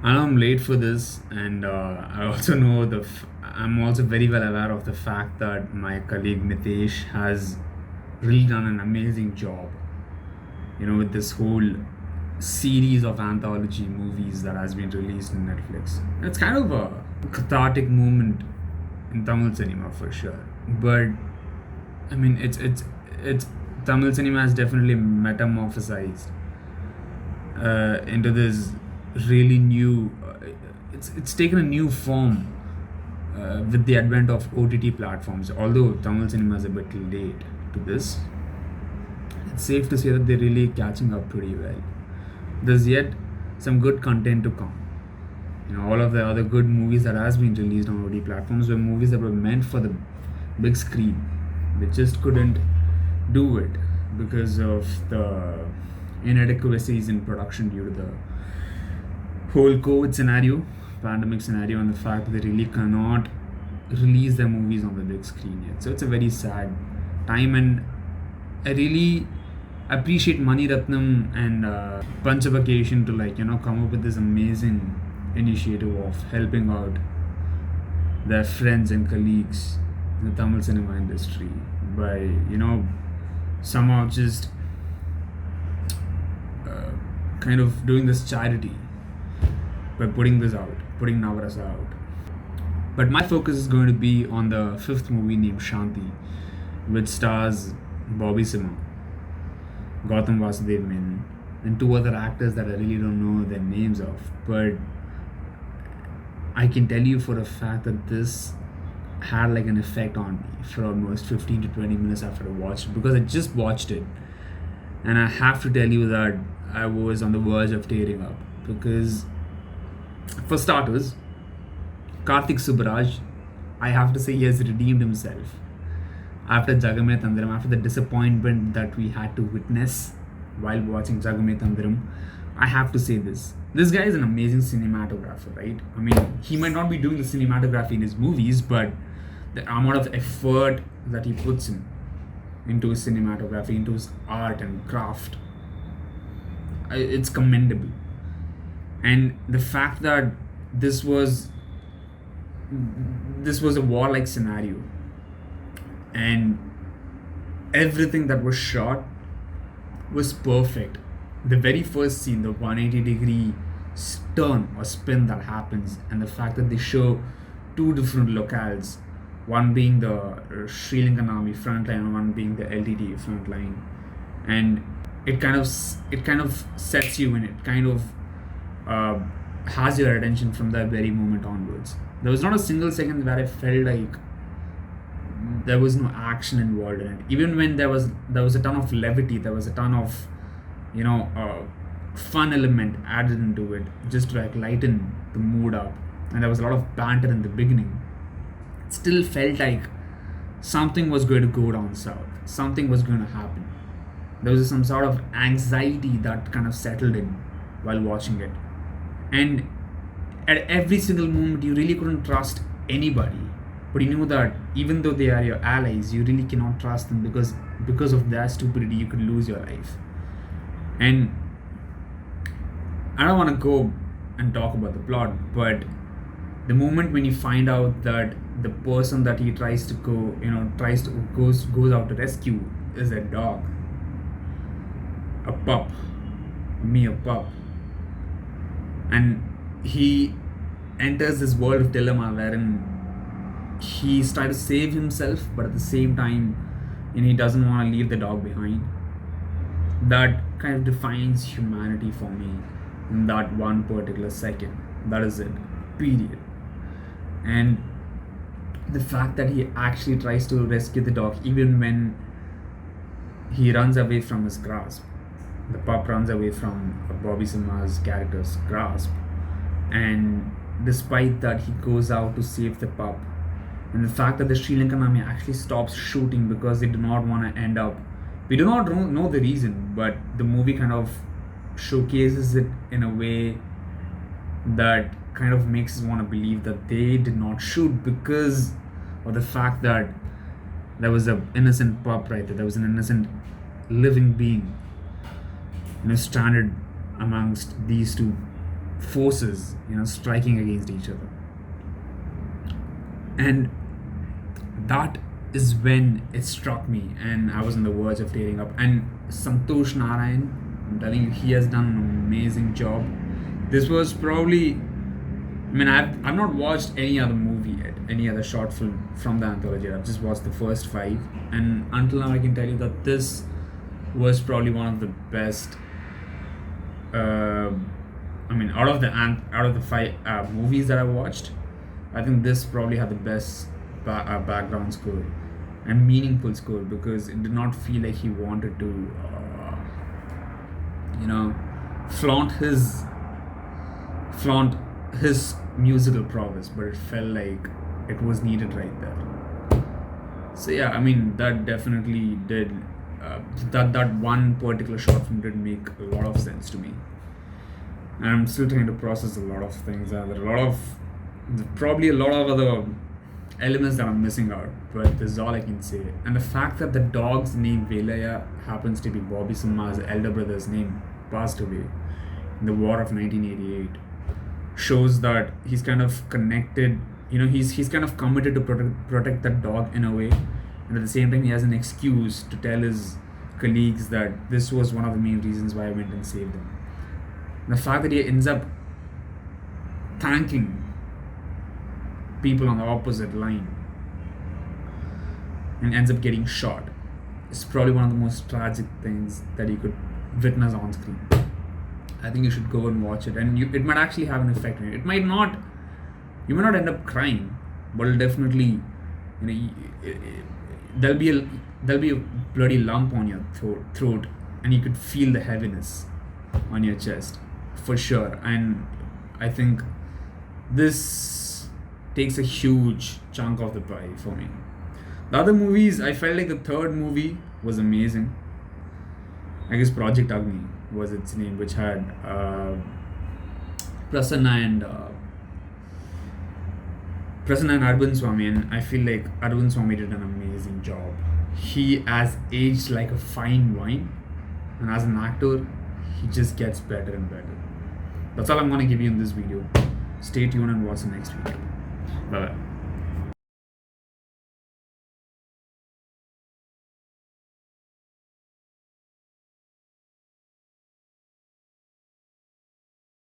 I know I'm late for this, and I also know I'm also very well aware of the fact that my colleague Mitesh has really done an amazing job, with this whole series of anthology movies that has been released on Netflix. It's kind of a cathartic moment in Tamil cinema for sure. But I mean, it's Tamil cinema has definitely metamorphosized into this really new. It's taken a new form with the advent of OTT platforms. Although Tamil cinema is a bit late to this, it's safe to say that they're really catching up pretty well. There's yet some good content to come. All of the other good movies that has been released on OTT platforms were movies that were meant for the big screen. They just couldn't do it because of the inadequacies in production due to the whole COVID scenario, pandemic scenario, and the fact that they really cannot release their movies on the big screen yet. So it's a very sad time, and I really appreciate Mani Ratnam and Panchapakesan to come up with this amazing initiative of helping out their friends and colleagues in the Tamil cinema industry by somehow just kind of doing this charity by putting Navarasa out. But my focus is going to be on the fifth movie named Shanthih, which stars Bobby Simha, Gautam Vasudev Menon, and two other actors that I really don't know their names of. But I can tell you for a fact that this had an effect on me for almost 15 to 20 minutes after I watched it, because I just watched it, and I have to tell you that I was on the verge of tearing up. Because for starters, Karthik Subbaraj, I have to say, he has redeemed himself after Jagametandram, after the disappointment that we had to witness while watching Jagametandram. I have to say this guy is an amazing cinematographer, right? I mean, he might not be doing the cinematography in his movies, but the amount of effort that he puts into his cinematography, into his art and craft, it's commendable. And the fact that this was a warlike scenario, and everything that was shot was perfect. The very first scene, the 180-degree turn or spin that happens, and the fact that they show two different locales, one being the Sri Lankan army front line and one being the LTT front line, and it kind of sets you in, it kind of has your attention from that very moment onwards. There was not a single second where I felt like there was no action involved in it. Even when there was a ton of levity, there was a ton of fun element added into it just to lighten the mood up, and there was a lot of banter in the beginning. It still felt like something was going to go down south, something was going to happen. There was some sort of anxiety that kind of settled in while watching it, and at every single moment you really couldn't trust anybody, but you knew that even though they are your allies, you really cannot trust them, because of their stupidity you could lose your life. And I don't want to go and talk about the plot, but the moment when you find out that the person that he tries to goes out to rescue is a dog, a pup, a pup, and he enters this world of dilemma wherein he's trying to save himself, but at the same time, he doesn't want to leave the dog behind. That kind of defines humanity for me in that one particular second. That is it, period. And the fact that he actually tries to rescue the dog, even when he runs away from his grasp, the pup runs away from Bobby Simha's character's grasp, and despite that he goes out to save the pup, and the fact that the Sri Lankan army actually stops shooting because they do not want to end up, we do not know the reason, but the movie kind of showcases it in a way that kind of makes us want to believe that they did not shoot because of the fact that there was an innocent pup right there. There was an innocent living being, stranded amongst these two forces, striking against each other. And that is when it struck me, and I was on the verge of tearing up. And Santosh Narayan, I'm telling you, he has done an amazing job. This was probably, I've not watched any other movie yet, any other short film from the anthology. I've just watched the first 5, and until now I can tell you that this was probably one of the best. Out of the 5 movies that I watched, I think this probably had the best background score and meaningful score, because it did not feel like he wanted to, flaunt his musical prowess, but it felt like it was needed right there. So yeah, that definitely did. That one particular short film did make a lot of sense to me, and I'm still trying to process a lot of things. There are probably a lot of other elements that I'm missing out, but this is all I can say. And the fact that the dog's name Velaya happens to be Bobby Simha's elder brother's name, passed away in the war of 1988, shows that he's kind of connected. He's kind of committed to protect that dog in a way, and at the same time he has an excuse to tell his colleagues that this was one of the main reasons why I went and saved him. And the fact that he ends up thanking people on the opposite line and ends up getting shot is probably one of the most tragic things that you could witness on screen. I think you should go and watch it, and it might actually have an effect on you. It might not. You may not end up crying, but it'll definitely, there'll be a bloody lump on your throat, and you could feel the heaviness on your chest for sure. And I think this takes a huge chunk of the pie for me. The other movies, I felt like the third movie was amazing. I guess Project Agni was its name, which had Prasanna and Arvind Swamy, and I feel like Arvind Swamy did an amazing job. He has aged like a fine wine, and as an actor, he just gets better and better. That's all I'm going to give you in this video. Stay tuned and watch the next video. Bye bye.